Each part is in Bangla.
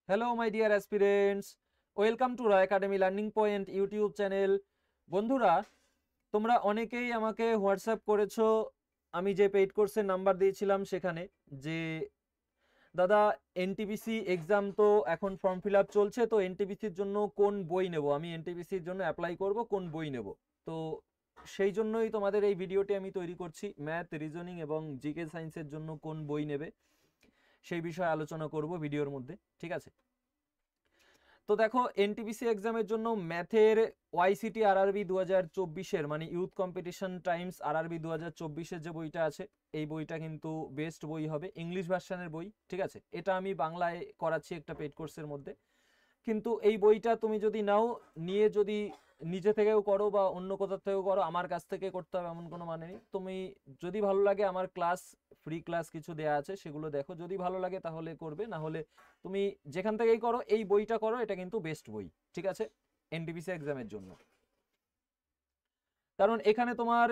Hello my dear aspirants, welcome to R academy learning point YouTube channel. বন্ধুরা, তোমরা অনেকেই আমাকে হোয়াটসঅ্যাপ করেছো আমি যে পেইড কোর্সের নাম্বার দিয়েছিলাম সেখানে, যে দাদা এনটিপিসি এক্সাম তো এখন ফর্ম ফিল আপ চলছে, তো এনটিপিসির জন্য কোন বই নেব, আমি এনটিপিসির জন্য অ্যাপ্লাই করব, কোন বই নেব। তো সেই জন্যই তোমাদের এই ভিডিওটি আমি তৈরি করছি। ম্যাথ, রিজনিং এবং জিকে সায়েন্সের জন্য কোন বই নেবে সেই বিষয়ে আলোচনা করব ভিডিওর মধ্যে, ঠিক আছে। তো দেখো, এনটিপিসি এক্সামের জন্য ম্যাথের ওয়াইসিটি আরআরবি 2024-এর মানে ইউথ কম্পিটিশন টাইমস আরআরবি 2024-এর যে বইটা আছে, এই বইটা কিন্তু বেস্ট বই হবে, ইংলিশ ভার্সনের বই, ঠিক আছে। এটা আমি বাংলায় করাচ্ছি একটা পেড কোর্সের মধ্যে। কিন্তু এই বইটা তুমি যদি নাও, নিয়ে যদি নিজে থেকেও করো বা অন্য কোথাও থেকেও করো, আমার কাছ থেকে করতে হবে এমন কোনো মানে নেই। তুমি যদি ভালো লাগে, আমার ক্লাস, ফ্রি ক্লাস কিছু দেয়া আছে, সেগুলো দেখো, যদি ভালো লাগে তাহলে করবে, না হলে তুমি যেখান থেকেই করো এই বইটা করো, এটা কিন্তু বেস্ট বই, ঠিক আছে, এনটিপিসি এক্সামের জন্য। কারণ এখানে তোমার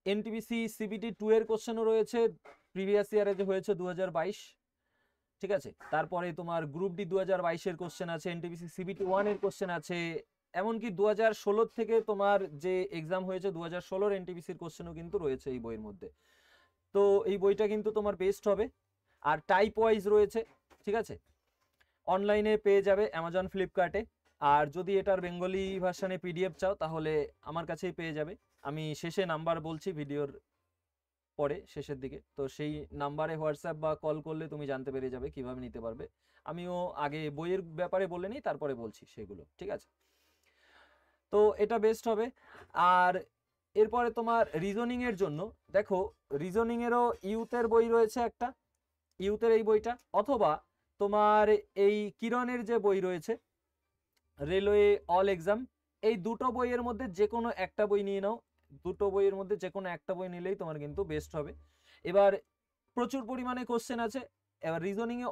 এনটিপিসি সিবিটি 2 এর কোশ্চেনও রয়েছে, প্রিভিয়াস ইয়ারে যে হয়েছে 2022, ঠিক আছে। তারপরে তোমার গ্রুপ ডি 2022-এর কোশ্চেন আছে, এনটিপিসি সিবিটি 1 এর কোশ্চেন আছে, এমনকি 2016 থেকে তোমার যে এক্সাম হয়েছে 2016-র এনটিপিসির কোশ্চেনও কিন্তু রয়েছে এই বইয়ের মধ্যে। তো এই বইটা কিন্তু তোমার বেস্ট হবে। আর টাইপ ওয়াইজ রয়েছে, ঠিক আছে, অনলাইনে পেয়ে যাবে অ্যামাজন, ফ্লিপকার্টে। আর যদি এটার বেঙ্গলি ভার্সানে পিডিএফ চাও তাহলে আমার কাছেই পেয়ে যাবে। আমি শেষে নাম্বার বলছি ভিডিওর পরে শেষের দিকে, তো সেই নাম্বারে হোয়াটসঅ্যাপ বা কল করলে তুমি জানতে পেরে যাবে কিভাবে নিতে পারবে। আমিও আগে বইয়ের ব্যাপারে বলে নিই, তারপরে বলছি সেগুলো, ঠিক আছে। তো এটা বেস্ট হবে। আর এরপরে তোমার রিজনিং এর জন্য দেখো, রিজনিং এরও ইউথের বই রয়েছে একটা, ইউথের এই বইটা, অথবা তোমার এই কিরণের যে বই রয়েছে রেলওয়ে অল এক্সাম, এই দুটো বইয়ের মধ্যে যে কোনো একটা বই নিয়ে নাও। দুটো বইয়ের মধ্যে যে কোনো একটা বই নিলেই তোমার কিন্তু বেস্ট হবে। এবার প্রচুর পরিমাণে কোশ্চেন আছে। এবার রিজনিংয়ে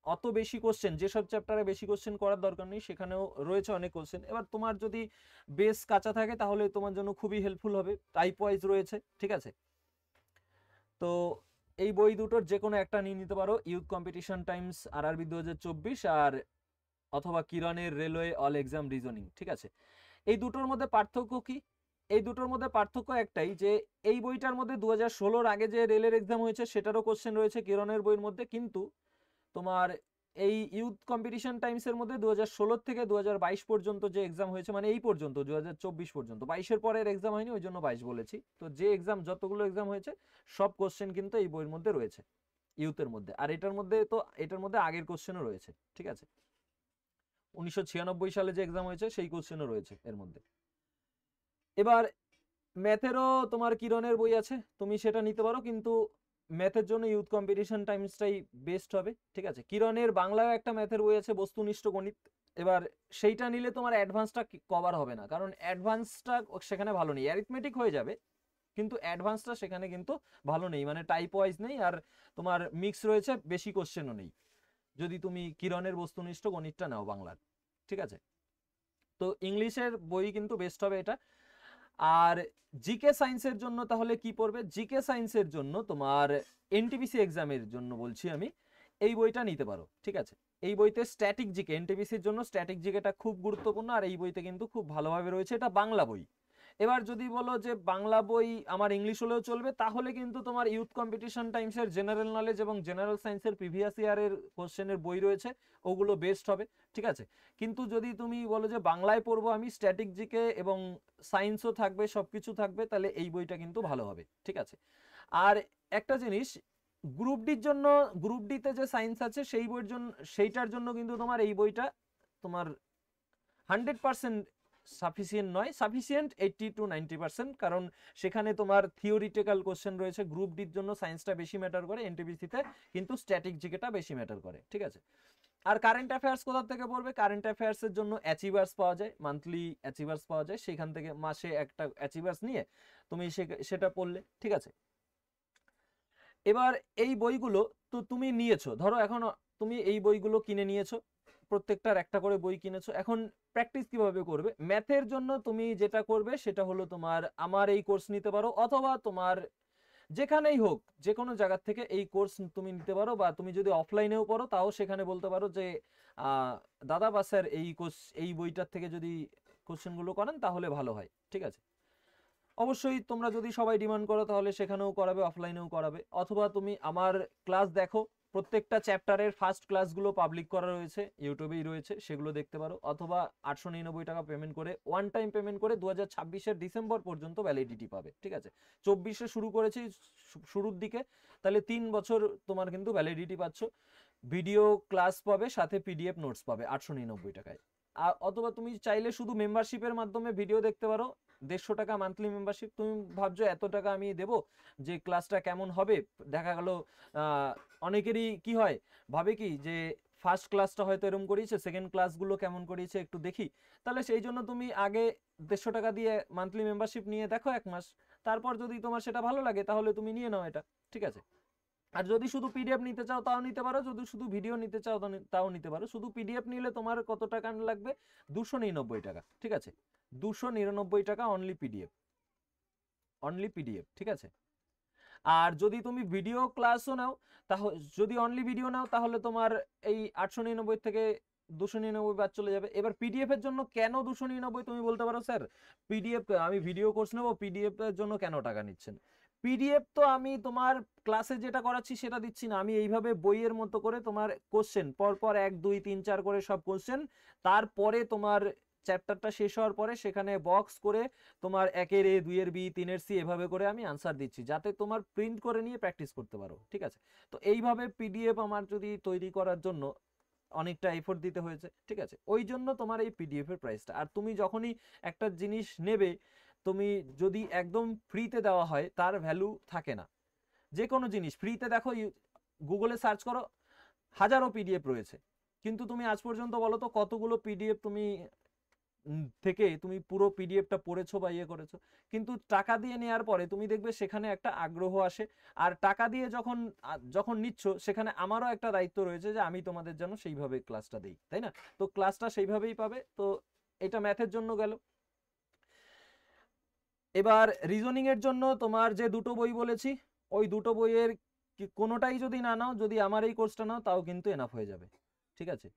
অত বেশি কোশ্চেন, যেসব চ্যাপ্টারে বেশি কোশ্চেন করার দরকার নেই সেখানেও রয়েছে অনেক কোশ্চেন। এবার তোমার যদি বেস কাঁচা থাকে তাহলে তোমার জন্য খুবই হেল্পফুল হবে। টাইপ ওয়াইজ রয়েছে, ঠিক আছে। তো এই বই দুটোর যে কোনো একটা নিয়ে নিতে পারো, ইউথ কম্পিটিশন টাইমস আরআরবি 2024 আর অথবা কিরণের রেলওয়ে অল এক্সাম রিজনিং, ঠিক আছে। এই দুটোর মধ্যে পার্থক্য কি? এই দুটোর মধ্যে পার্থক্য একটাই, যে এই বইটার মধ্যে 2016-র আগে যে রেলের এক্সাম হয়েছে সেটারও কোশ্চেন রয়েছে কিরণের বইয়ের মধ্যে, কিন্তু তোমার এই ইউথ কম্পিটিশন টাইমসের মধ্যে 2016 থেকে 2022 পর্যন্ত যে এক্সাম হয়েছে, মানে এই পর্যন্ত 2024 পর্যন্ত, 22-এর পরের এক্সাম হয়নি, ওই জন্য 22 বলেছি। তো যে এক্সাম, যতগুলো এক্সাম হয়েছে সব কোশ্চেন কিন্তু এই বইয়ের মধ্যে রয়েছে, ইউথের মধ্যে। আর এটার মধ্যে তো, এটার মধ্যে আগের কোশ্চেনও রয়েছে, ঠিক আছে, 1996 সালে যে এক্সাম হয়েছে সেই কোশ্চেনও রয়েছে এর মধ্যে। এবার ম্যাথেরও তোমার কিরণের বই আছে, তুমি সেটা নিতে পারো, কিন্তু ম্যাথের জন্য ইউথ কম্পিটিশন টাইমসটাই বেস্ট হবে, ঠিক আছে। কিরণের বাংলায় একটা ম্যাথের বই আছে, বস্তুনিষ্ঠ গণিত। এবার সেইটা নিলে তোমার অ্যাডভান্সটা কভার হবে না, কারণ অ্যাডভান্সটা সেখানে ভালো নেই, অ্যারিথমেটিক হয়ে যাবে কিন্তু অ্যাডভান্সটা সেখানে কিন্তু ভালো নেই, মানে টাইপ ওয়াইজ নেই, আর তোমার মিক্স রয়েছে, বেশি কোশ্চেনও নেই যদি তুমি কিরণের বস্তুনিষ্ঠ গণিতটা নাও বাংলার, ঠিক আছে। তো ইংলিশের বই কিন্তু বেস্ট হবে এটা। আর জিকে সায়েন্সের জন্য তাহলে কি পড়বে? জিকে সায়েন্সের জন্য তোমার এনটিপিসি এক্সামের জন্য বলছি আমি, এই বইটা নিতে পারো, ঠিক আছে। এই বইতে স্ট্যাটিক জিকে, এনটিপিসির জন্য স্ট্যাটিক জিকেটা খুব গুরুত্বপূর্ণ, আর এই বইতে কিন্তু খুব ভালোভাবে রয়েছে, এটা বাংলা বই। এবার যদি বলো যে বাংলা বই আমার ইংলিশ হলেও চলবে, তাহলে কিন্তু তোমার ইউথ কম্পিটিশন টাইমসের জেনারেল নলেজ এবং জেনারেল সায়েন্সের প্রিভিয়াস ইয়ারের কোশ্চেনের বই রয়েছে, ওগুলো বেস্ট হবে, ঠিক আছে। কিন্তু যদি তুমি বলো যে বাংলায় পড়বো আমি, স্ট্যাটিক জিকে এবং সায়েন্সও থাকবে, সবকিছু থাকবে, তাহলে এই বইটা কিন্তু ভালো হবে, ঠিক আছে। আর একটা জিনিস, গ্রুপ ডির জন্য, গ্রুপ ডিতে যে সায়েন্স আছে সেই বইয়ের জন্য, সেইটার জন্য কিন্তু তোমার এই বইটা তোমার 100% সাফিসিয়েন্ট নয়, সাফিসিয়েন্ট 80 to 90%, কারণ সেখানে তোমার থিওরিটিক্যাল কোশ্চেন রয়েছে। গ্রুপ ডির জন্য সায়েন্সটা বেশি ম্যাটার করে এনটিপিসিতে, কিন্তু স্ট্যাটিক জিকেটা বেশি ম্যাটার করে, ঠিক আছে। আর কারেন্ট অ্যাফেয়ার্স কোথা থেকে পড়বে? কারেন্ট অ্যাফেয়ার্সের জন্য অ্যাচিভার্স পাওয়া যায়, মান্থলি অ্যাচিভার্স পাওয়া যায়, সেখান থেকে মাসে একটা অ্যাচিভার্স নিয়ে তুমি সেটা পড়লে, ঠিক আছে। এবার এই বইগুলো তো তুমি নিয়েছো, ধরো এখন তুমি এই বইগুলো কিনে নিয়েছো, প্রত্যেকটার একটা করে বই কিনেছো, এখন প্র্যাকটিস কিভাবে করবে? ম্যাথের জন্য তুমি যেটা করবে সেটা হলো তোমার আমার এই কোর্স নিতে পারো, অথবা তোমার যেখানেই হোক, যে কোনো জায়গা থেকে এই কোর্স তুমি নিতে পারো, বা তুমি যদি অফলাইনেও পড়ো তাও সেখানে বলতে পারো যে দাদা বা স্যার এই কোর্স, এই বইটার থেকে যদি কোশ্চেনগুলো করান তাহলে ভালো হয়। ঠিক আছে, অবশ্যই তোমরা যদি সবাই ডিমান্ড করো তাহলে সেখানেও করাবে, অফলাইনেও করাবে, অথবা তুমি আমার ক্লাস দেখো, প্রত্যেকটা চ্যাপ্টারের ফার্স্ট ক্লাসগুলো পাবলিক করা রয়েছে, ইউটিউবেই রয়েছে, সেগুলো দেখতে পারো, অথবা 899 টাকা পেমেন্ট করে, ওয়ান টাইম পেমেন্ট করে 2026-এর ডিসেম্বর পর্যন্ত ভ্যালিডিটি পাবে। ঠিক আছে, 24-এ শুরু করেছি শুরুর দিকে, তাহলে 3 বছর তোমার কিন্তু ভ্যালিডিটি পাচ্ছ, ভিডিও ক্লাস পাবে, সাথে পিডিএফ নোটস পাবে 899 টাকায়। অথবা তুমি চাইলে শুধু মেম্বারশিপের মাধ্যমে ভিডিও দেখতে পারো, 150 টাকা মান্থলি মেম্বারশিপ। তুমি ভাবছো এত টাকা আমি দেব, যে ক্লাসটা কেমন হবে, দেখা গেল অনেকেরই কি হয়, ভাবে কি যে ফার্স্ট ক্লাসটা হয়তো এরকম করিয়েছে, সেকেন্ড ক্লাসগুলো কেমন করিয়েছে একটু দেখি, তাহলে সেই জন্য তুমি আগে 150 টাকা দিয়ে মান্থলি মেম্বারশিপ নিয়ে দেখো 1 মাস, তারপর যদি তোমার সেটা ভালো লাগে তাহলে তুমি নিয়ে নাও এটা। ঠিক আছে, আর যদি শুধু পিডিএফ নিতে চাও তাও নিতে পারো, যদি শুধু ভিডিও নিতে চাও তাও নিতে পারো। শুধু পিডিএফ নিলে তোমার কত টাকা লাগবে, 299 টাকা। ঠিক আছে, 299 টাকা অনলি পিডিএফ, অনলি পিডিএফ। ঠিক আছে, আর যদি তুমি ভিডিও ক্লাসও নাও, তাহলে যদি অনলি ভিডিও নাও তাহলে তোমার এই 899 থেকে 299 বাদ চলে যাবে। এবার পিডিএফ এর জন্য কেন 299 তুমি বলতে পারো স্যার, পিডিএফ আমি ভিডিও কোর্স নেবো, পিডিএফ এর জন্য কেন টাকা নিচ্ছেন? পিডিএফ তো আমি তোমার ক্লাসে যেটা করাচ্ছি সেটা দিচ্ছি না, আমি এইভাবে বইয়ের মতো করে তোমার কোশ্চেন পরপর 1 2 3 4 করে সব কোশ্চেন, তারপরে তোমার চ্যাপ্টারটা শেষ হওয়ার পরে সেখানে বক্স করে তোমার 1-এর A 2-এর B 3-এর C এভাবে করে আমি আনসার দিচ্ছি, যাতে তোমার প্রিন্ট করে নিয়ে প্র্যাকটিস করতে পারো। ঠিক আছে, তো এইভাবে পিডিএফ আমার যদি তৈরি করার জন্য অনেকটা এফোর্ট দিতে হয়েছে। ঠিক আছে, ওই জন্য তোমার এই পিডিএফ এর প্রাইসটা। আর তুমি যখনই একটা জিনিস নেবে, তুমি যদি একদম ফ্রিতে দেওয়া হয় তার ভ্যালু থাকে না। যে কোনো জিনিস ফ্রিতে দেখো, গুগলে সার্চ করো, হাজারো পিডিএফ রয়েছে, কিন্তু তুমি আজ পর্যন্ত বলো তো কতগুলো পিডিএফ তুমি থেকে তুমি পুরো পিডিএফটা পড়েছো বা ইয়ে করেছো? কিন্তু টাকা দিয়ে নেওয়ার পরে তুমি দেখবে সেখানে একটা আগ্রহ আসে, আর টাকা দিয়ে যখন যখন নিচ্ছ সেখানে আমারও একটা দায়িত্ব রয়েছে যে আমি তোমাদের জন্য সেইভাবে ক্লাসটা দিই, তাই না? তো ক্লাসটা সেইভাবেই পাবে। তো এটা ম্যাথের জন্য গেল। এবার রিজনিং এর জন্য তোমার যে দুটো বই বলেছি, ওই দুটো বইয়ের কোনোটাই যদি না নাও, যদি আমার এই কোর্সটা নাও, তাও কিন্তু এনাফ হয়ে যাবে। ঠিক আছে,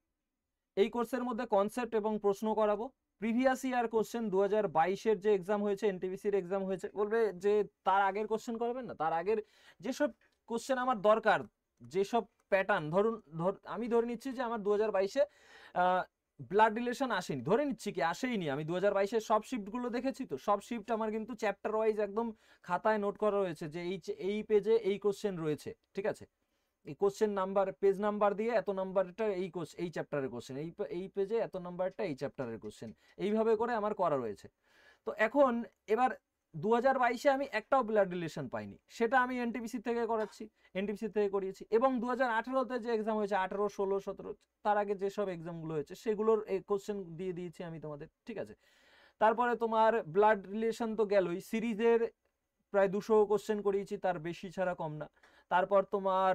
এই কোর্সের মধ্যে কনসেপ্ট এবং প্রশ্ন করাবো। প্রিভিয়াস ইয়ার কোশ্চেন 2022-এর যে এক্সাম হয়েছে, এনটিপিসির এক্সাম হয়েছে, বলবে যে তার আগের কোশ্চেন করবেন না? তার আগের যেসব কোশ্চেন আমার দরকার, যেসব প্যাটার্ন, আমি ধরে নিচ্ছি যে আমার 2022-এ ব্লাড রিলেশন আসেনি, ধরে নিচ্ছি কি আসেইনি, আমি 2022-এর সব শিফটগুলো দেখেছি, তো সব শিফট আমার কিন্তু চ্যাপ্টার ওয়াইজ একদম খাতায় নোট করা রয়েছে যে এই পেজে এই কোশ্চেন রয়েছে। ঠিক আছে, এই কোশ্চেন নাম্বার, পেজ নাম্বার দিয়ে এত নাম্বারটা এই চ্যাপ্টারের কোশ্চেন, এই পেজে এত নাম্বারটা এই চ্যাপ্টারের কোশ্চেন, এইভাবে করে আমার করা রয়েছে। তো এখন এবার 2022-এ আমি একটাও ব্লাড রিলেশন পাইনি, সেটা আমি এনটিপিসি থেকে করাচ্ছি, এনটিপিসি থেকে করিয়েছি। এবং 2018-তে যে এক্সাম হয়েছে, 18 16 17, তার আগে যেসব এক্সামগুলো হয়েছে সেগুলোর এই কোশ্চেন দিয়ে দিয়েছি আমি তোমাদের। ঠিক আছে, তারপরে তোমার ব্লাড রিলেশন তো গেলই, সিরিজের প্রায় 200 কোশ্চেন করিয়েছি, তার বেশি ছাড়া কম না। তারপর তোমার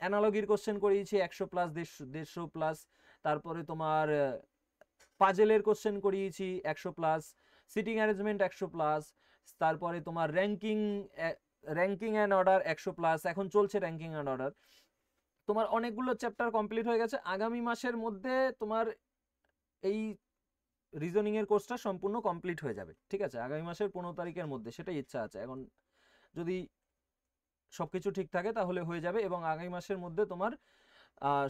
অ্যানালগির কোশ্চেন করিয়েছি 100 প্লাস, 150 প্লাস। তারপরে তোমার পাজেলের কোশ্চেন করিয়েছি 100 প্লাস, সিটিং অ্যারেঞ্জমেন্ট 100 প্লাস। তারপরে তোমার র্যাঙ্কিং অ্যান্ড অর্ডার 100 প্লাস, এখন চলছে র্যাঙ্কিং অ্যান্ড অর্ডার। তোমার অনেকগুলো চ্যাপ্টার কমপ্লিট হয়ে গেছে। আগামী মাসের মধ্যে তোমার এই রিজনিং এর কোর্সটা সম্পূর্ণ কমপ্লিট হয়ে যাবে। ঠিক আছে, আগামী মাসের 15 তারিখের মধ্যে, সেটাই ইচ্ছা আছে। এখন যদি সবকিছু ঠিক থাকে তাহলে হয়ে যাবে, এবং আগামী মাসের মধ্যে তোমার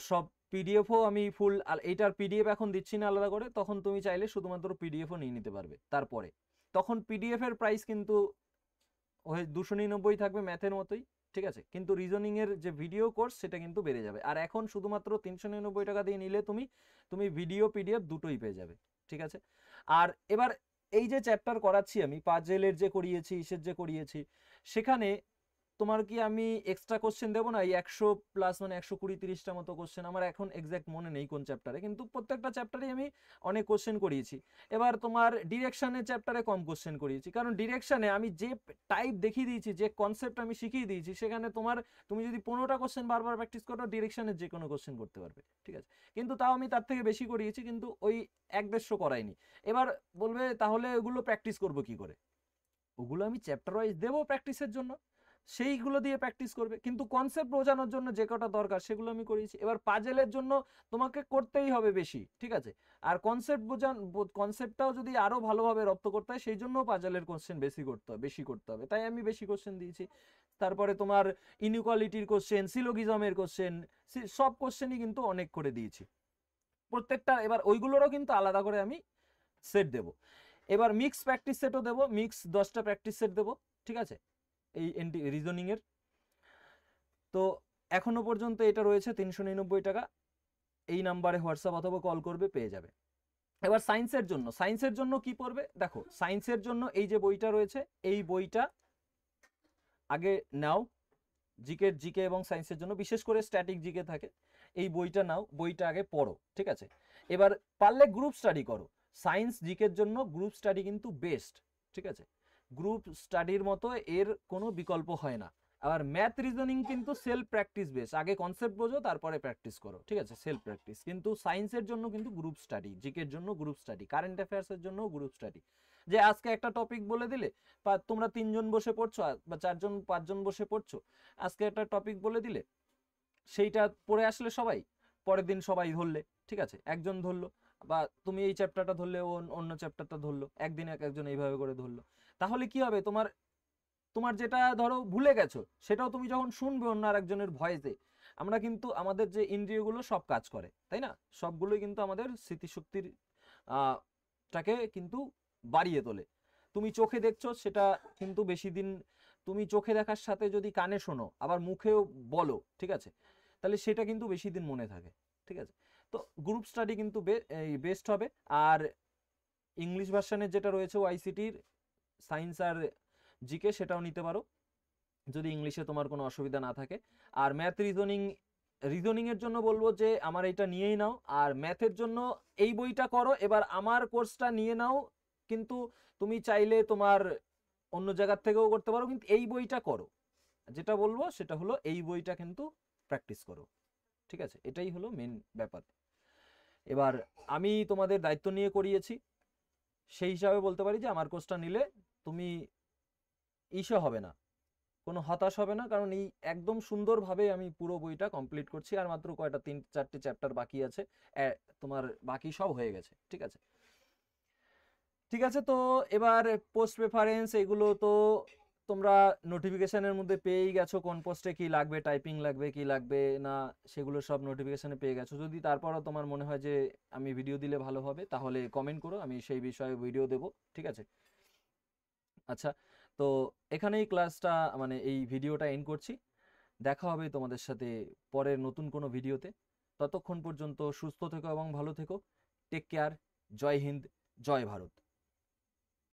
সব পিডিএফও আমি ফুল, এইটার পিডিএফ এখন দিচ্ছি না আলাদা করে, তখন তুমি চাইলে শুধুমাত্র পিডিএফও নিয়ে নিতে পারবে। তারপরে তখন পিডিএফ এর প্রাইস কিন্তু 299 থাকবে, ম্যাথের মতোই। ঠিক আছে, কিন্তু রিজনিং এর যে ভিডিও কোর্স সেটা কিন্তু বেড়ে যাবে। আর এখন শুধুমাত্র 399 টাকা দিয়ে নিলে তুমি ভিডিও পিডিএফ দুটোই পেয়ে যাবে। ঠিক আছে, আর এবার এই যে চ্যাপ্টার করাচ্ছি আমি, পাজেলের যে করিয়েছি, ইসের যে করিয়েছি, সেখানে তোমার কি আমি এক্সট্রা কোশ্চেন দেবো না? এই 100 প্লাস মানে 120-30টা মতো কোশ্চেন, আমার এখন এক্সাক্ট মনে নেই কোন চ্যাপ্টারে, কিন্তু প্রত্যেকটা চ্যাপ্টারে আমি অনেক কোশ্চেন করিয়েছি। এবার তোমার ডিরেকশনের চ্যাপ্টারে কম কোশ্চেন করিয়েছি, কারণ ডিরেকশনে আমি যে টাইপ দেখিয়ে দিয়েছি, যে কনসেপ্ট আমি শিখিয়ে দিয়েছি, সেখানে তুমি যদি 15টা কোশ্চেন বারবার প্র্যাকটিস করো, ডিরেকশনের যে কোনো কোশ্চেন করতে পারবে। ঠিক আছে, কিন্তু তাও আমি তার থেকে বেশি করিয়েছি, কিন্তু ওই 1-150 করাইনি। এবার বলবে তাহলে ওগুলো প্র্যাকটিস করবো কি করে? ওগুলো আমি চ্যাপ্টার ওয়াইজ দেবো প্র্যাকটিসের জন্য, সেইগুলো দিয়ে প্র্যাকটিস করবে, কিন্তু কনসেপ্ট বোঝানোর জন্য যে কটা দরকার সেগুলো আমি করিয়েছি। এবার পাজেলের জন্য তোমাকে করতেই হবে বেশি, ঠিক আছে, আর কনসেপ্টটাও যদি আরো ভালোভাবে রপ্ত করতে হয় সেই জন্য পাজেলের কোশ্চেন বেশি করতে হবে, তাই আমি বেশি কোশ্চেন দিয়েছি। তারপরে তোমার ইনইকুয়ালিটির কোশ্চেন, সিলোগিজমের কোশ্চেন, সব কোশ্চেনই কিন্তু অনেক করে দিয়েছি প্রত্যেকটা। এবার ওইগুলোরও কিন্তু আলাদা করে আমি সেট দেব। এবার মিক্স প্র্যাকটিস সেটও দেবো, মিক্স 10টা প্র্যাকটিস সেট দেবো, ঠিক আছে, এই রিজনিং এর। তো এখনো পর্যন্ত এটা রয়েছে 399 টাকা, এই নাম্বারে হোয়াটসঅ্যাপ অথবা কল করবে, পেয়ে যাবে। এবার সায়েন্সের জন্য কি পড়বে দেখো, সায়েন্সের জন্য এই যে বইটা রয়েছে এই বইটা আগে নাও, জিকে এবং সায়েন্সের জন্য বিশেষ করে স্ট্যাটিক জিকে থাকে, এই বইটা নাও, বইটা আগে পড়ো, ঠিক আছে। এবার পারলে গ্রুপ স্টাডি করো, সায়েন্স জিকের জন্য গ্রুপ স্টাডি কিন্তু বেস্ট, ঠিক আছে, গ্রুপ স্টাডির মতো এর কোনো বিকল্প হয় না। আর ম্যাথ রিজনিং কিন্তু সেলফ প্র্যাকটিস বেস, আগে কনসেপ্ট বোঝো তারপরে প্র্যাকটিস করো, ঠিক আছে, সেলফ প্র্যাকটিস। কিন্তু সায়েন্সের জন্য কিন্তু গ্রুপ স্টাডি, জিকের জন্য গ্রুপ স্টাডি, কারেন্ট অ্যাফেয়ার্সের জন্য গ্রুপ স্টাডি। যে আজকে একটা টপিক বলে দিলে, তোমরা 3জন বসে পড়ছো বা 4জন 5জন বসে পড়ছো, আজকে একটা টপিক বলে দিলে সেইটা পড়ে আসলে সবাই, পরের দিন সবাই ধরলে, ঠিক আছে, একজন ধরলো, বা তুমি এই চ্যাপ্টারটা ধরলে ও অন্য চ্যাপ্টারটা ধরলো, একদিন একজন এইভাবে করে ধরলো, তাহলে কি হবে, তোমার যেটা ধরো ভুলে গেছো সেটাও তুমি যখন শুনবে অন্য আরেকজনের ভয়েসে, আমরা কিন্তু আমাদের যে ইন্দ্রিয়গুলো সব কাজ করে, তাই না, সবগুলোই কিন্তু আমাদের স্মৃতিশক্তির টাকে কিন্তু বাড়িয়ে তোলে। তুমি চোখে দেখছো সেটা কিন্তু বেশি দিন, তুমি চোখে দেখার সাথে যদি কানে শোনো আবার মুখেও বলো, ঠিক আছে, তাহলে সেটা কিন্তু বেশি দিন মনে থাকে, ঠিক আছে। তো গ্রুপ স্টাডি কিন্তু বেস্ট হবে। আর ইংলিশ ভার্সনের যেটা রয়েছে ওআইসিটির সায়েন্স আর জিকে, সেটাও নিতে পারো যদি ইংলিশে তোমার কোনো অসুবিধা না থাকে। আর ম্যাথ রিজনিং এর জন্য বলবো যে আমার এটা নিয়েই নাও, আর ম্যাথের জন্য এই বইটা করো, এবার আমার কোর্সটা নিয়ে নাও, কিন্তু তুমি চাইলে তোমার অন্য জায়গার থেকেও করতে পারো, কিন্তু এই বইটা করো, যেটা বলবো সেটা হলো এই বইটা কিন্তু প্র্যাকটিস করো, ঠিক আছে, এটাই হলো মেন ব্যাপার। এবার আমি তোমাদের দায়িত্ব নিয়ে করিয়েছি, সেই হিসাবে বলতে পারি যে আমার কোর্সটা নিলে তুমি হবে না, কোনো হতাশ হবে না, কারণ এই একদম সুন্দরভাবে আমি পুরো বইটা কমপ্লিট করছি, আর মাত্র কয়টা 3-4টে চ্যাপ্টার বাকি আছে, তোমার বাকি সব হয়ে গেছে, ঠিক আছে। ঠিক আছে, তো এবার পোস্ট প্রেফারেন্স এগুলো তো তোমরা নোটিফিকেশনের মধ্যে পেয়েই গেছো, কোন পোস্টে কি লাগবে, টাইপিং লাগবে কি লাগবে না, সেগুলো সব নোটিফিকেশনে পেয়ে গেছো। যদি তারপরও তোমার মনে হয় যে আমি ভিডিও দিলে ভালো হবে, তাহলে কমেন্ট করো, আমি সেই বিষয়ে ভিডিও দেবো, ঠিক আছে। আচ্ছা, তো এখানেই ক্লাসটা মানে এই ভিডিওটা এন্ড করছি, দেখা হবে তোমাদের সাথে পরের নতুন কোনো ভিডিওতে। ততক্ষণ পর্যন্ত সুস্থ থেকো এবং ভালো থেকো, টেক কেয়ার, জয় হিন্দ, জয় ভারত।